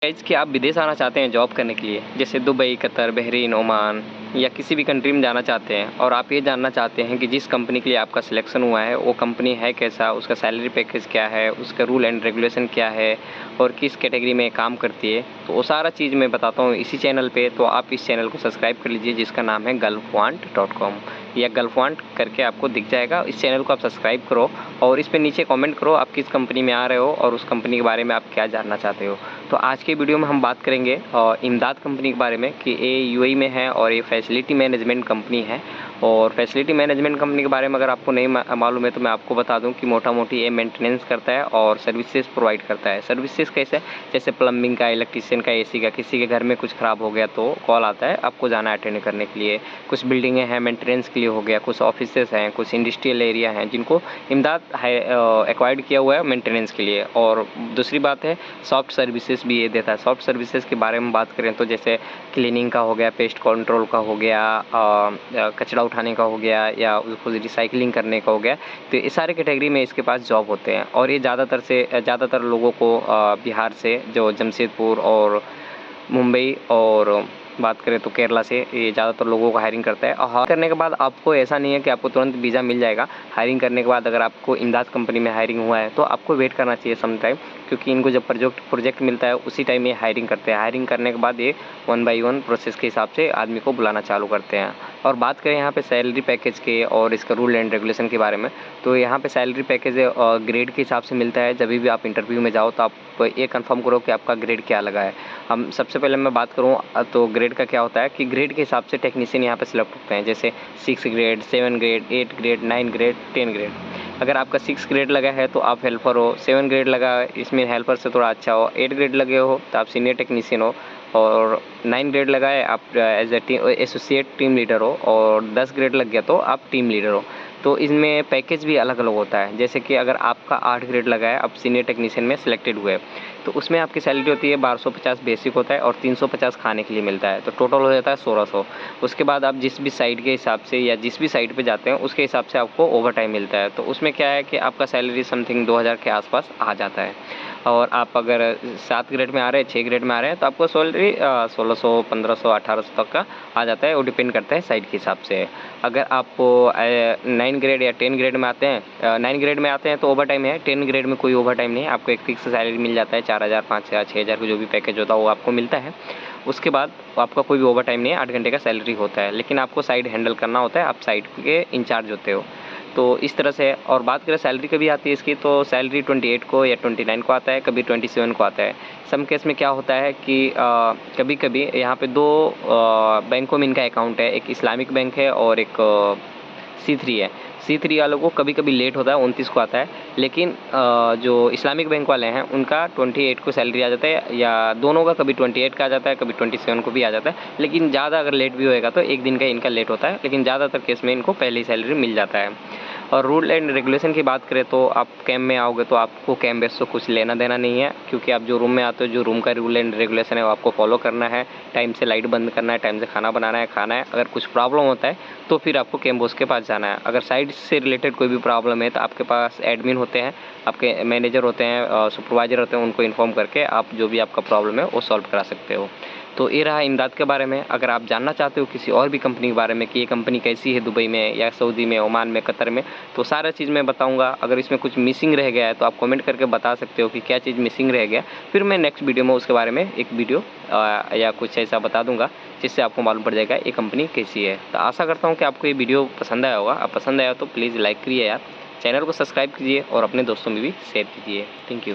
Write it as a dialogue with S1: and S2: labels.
S1: Guys कि आप विदेश आना चाहते हैं जॉब करने के लिए, जैसे दुबई, कतर, बहरीन, ओमान या किसी भी कंट्री में जाना चाहते हैं और आप ये जानना चाहते हैं कि जिस कंपनी के लिए आपका सिलेक्शन हुआ है वो कंपनी है कैसा, उसका सैलरी पैकेज क्या है, उसका रूल एंड रेगुलेशन क्या है और किस कैटेगरी में काम करती है, तो वो सारा चीज़ मैं बताता हूँ इसी चैनल पे। तो आप इस चैनल को सब्सक्राइब कर लीजिए जिसका नाम है gulfwant.com या गल्फवांट करके आपको दिख जाएगा। इस चैनल को आप सब्सक्राइब करो और इस पे नीचे कमेंट करो आप किस कंपनी में आ रहे हो और उस कंपनी के बारे में आप क्या जानना चाहते हो। तो आज के वीडियो में हम बात करेंगे इमदाद कंपनी के बारे में कि ये यूएई में है और ये फैसिलिटी मैनेजमेंट कंपनी है। और फैसिलिटी मैनेजमेंट कंपनी के बारे में अगर आपको नहीं मालूम है तो मैं आपको बता दूं कि मोटा मोटी ये मेंटेनेंस करता है और सर्विसेज प्रोवाइड करता है। सर्विसेज कैसे, जैसे प्लम्बिंग का, इलेक्ट्रीशियन का, एसी का, किसी के घर में कुछ ख़राब हो गया तो कॉल आता है, आपको जाना है अटेंड करने के लिए। कुछ बिल्डिंगें हैं मेंटेनेंस के लिए हो गया, कुछ ऑफिसेस हैं, कुछ इंडस्ट्रियल एरिया हैं जिनको इमदाद एक्वायर्ड किया हुआ है मेंटेनेंस के लिए। और दूसरी बात है सॉफ्ट सर्विसेज भी ये देता है। सॉफ्ट सर्विसेज के बारे में बात करें तो जैसे क्लीनिंग का हो गया, पेस्ट कंट्रोल का हो गया, कचरा उठाने का हो गया या उसको रिसाइकलिंग करने का हो गया, तो ये सारे कैटेगरी में इसके पास जॉब होते हैं। और ये ज़्यादातर लोगों को बिहार से, जो जमशेदपुर और मुंबई और बात करें तो केरला से, ये ज़्यादातर लोगों को हायरिंग करता है। और हायर करने के बाद आपको ऐसा नहीं है कि आपको तुरंत वीज़ा मिल जाएगा। हायरिंग करने के बाद अगर आपको इमदाद कंपनी में हायरिंग हुआ है तो आपको वेट करना चाहिए सम टाइम, क्योंकि इनको जब प्रोजेक्ट मिलता है उसी टाइम ये हायरिंग करते हैं। हायरिंग करने के बाद ये 1 बाय 1 प्रोसेस के हिसाब से आदमी को बुलाना चालू करते हैं। और बात करें यहाँ पे सैलरी पैकेज के और इसका रूल एंड रेगुलेशन के बारे में, तो यहाँ पे सैलरी पैकेज ग्रेड के हिसाब से मिलता है। जब भी आप इंटरव्यू में जाओ तो आप ये कंफर्म करो कि आपका ग्रेड क्या लगा है। हम सबसे पहले मैं बात करूँ तो ग्रेड का क्या होता है कि ग्रेड के हिसाब से टेक्नीशियन यहाँ पे सिलेक्ट होते हैं, जैसे 6 grade, 7 grade, 8 grade, 9 grade, 10 grade. अगर आपका 6 ग्रेड लगा है तो आप हेल्पर हो, 7 ग्रेड लगा इसमें हेल्पर से थोड़ा अच्छा हो, 8 ग्रेड लगे हो तो आप सीनियर टेक्नीशियन हो, और 9 ग्रेड लगा है आप एज एसोसिएट टीम लीडर हो, और 10 ग्रेड लग गया तो आप टीम लीडर हो। तो इसमें पैकेज भी अलग अलग होता है। जैसे कि अगर आपका 8 ग्रेड लगा है, आप सीनियर टेक्नीशियन में सिलेक्टेड हुए, तो उसमें आपकी सैलरी होती है 1250 बेसिक होता है और 350 खाने के लिए मिलता है, तो टोटल हो जाता है 1600। उसके बाद आप जिस भी साइट के हिसाब से या जिस भी साइट पे जाते हैं उसके हिसाब से आपको ओवर टाइम मिलता है। तो उसमें क्या है कि आपका सैलरी समथिंग 2000 के आसपास आ जाता है। और आप अगर 7 ग्रेड में आ रहे हैं, 6 ग्रेड में आ रहे हैं, तो आपको सैलरी 1600, 1500, 1800 तक का आ जाता है। वो डिपेंड करता है साइट के हिसाब से। अगर आप 9 ग्रेड या 10 ग्रेड में आते हैं, 9 ग्रेड में आते हैं तो ओवर टाइम है, 10 ग्रेड में कोई ओवर टाइम नहीं है। आपको एक फिक्स सैलरी मिल जाता है, 4000, 5000, 6000 का जो भी पैकेज होता है वो आपको मिलता है। उसके बाद आपका कोई भी ओवर टाइम नहीं है, 8 घंटे का सैलरी होता है, लेकिन आपको साइट हैंडल करना होता है, आप साइट के इंचार्ज होते हो। तो इस तरह से। और बात करें सैलरी कभी आती है इसकी, तो सैलरी 28 को या 29 को आता है, कभी 27 को आता है। सम केस में क्या होता है कि कभी कभी यहाँ पे दो बैंकों में इनका अकाउंट है, एक इस्लामिक बैंक है और एक C3 है। C3 वालों को कभी कभी लेट होता है, 29 को आता है, लेकिन जो इस्लामिक बैंक वाले हैं उनका 28 को सैलरी आ जाता है, या दोनों का कभी 28 का आ जाता है, कभी 27 को भी आ जाता है। लेकिन ज़्यादा अगर लेट भी होएगा तो एक दिन का इनका लेट होता है, लेकिन ज़्यादातर केस में इनको पहले ही सैलरी मिल जाता है। और रूल एंड रेगुलेशन की बात करें तो आप कैंप में आओगे तो आपको कैंप बेस से कुछ लेना देना नहीं है, क्योंकि आप जो रूम में आते हो, जो रूम का रूल एंड रेगुलेशन है वो आपको फॉलो करना है। टाइम से लाइट बंद करना है, टाइम से खाना बनाना है, खाना है। अगर कुछ प्रॉब्लम होता है तो फिर आपको कैंप बॉस के पास जाना है। अगर साइट से रिलेटेड कोई भी प्रॉब्लम है तो आपके पास एडमिन होते हैं, आपके मैनेजर होते हैं, सुपरवाइजर होते हैं, उनको इन्फॉर्म करके आप जो भी आपका प्रॉब्लम है वो सॉल्व करा सकते हो। तो ये रहा इमदाद के बारे में। अगर आप जानना चाहते हो किसी और भी कंपनी के बारे में कि ये कंपनी कैसी है दुबई में या सऊदी में, ओमान में, कतर में, तो सारा चीज़ मैं बताऊंगा। अगर इसमें कुछ मिसिंग रह गया है तो आप कमेंट करके बता सकते हो कि क्या चीज़ मिसिंग रह गया, फिर मैं नेक्स्ट वीडियो में उसके बारे में एक वीडियो या कुछ ऐसा बता दूंगा जिससे आपको मालूम पड़ जाएगा ये कंपनी कैसी है। तो आशा करता हूँ कि आपको ये वीडियो पसंद आया होगा। आप पसंद आया तो प्लीज़ लाइक करिए यार, चैनल को सब्सक्राइब कीजिए और अपने दोस्तों में भी शेयर कीजिए। Thank you.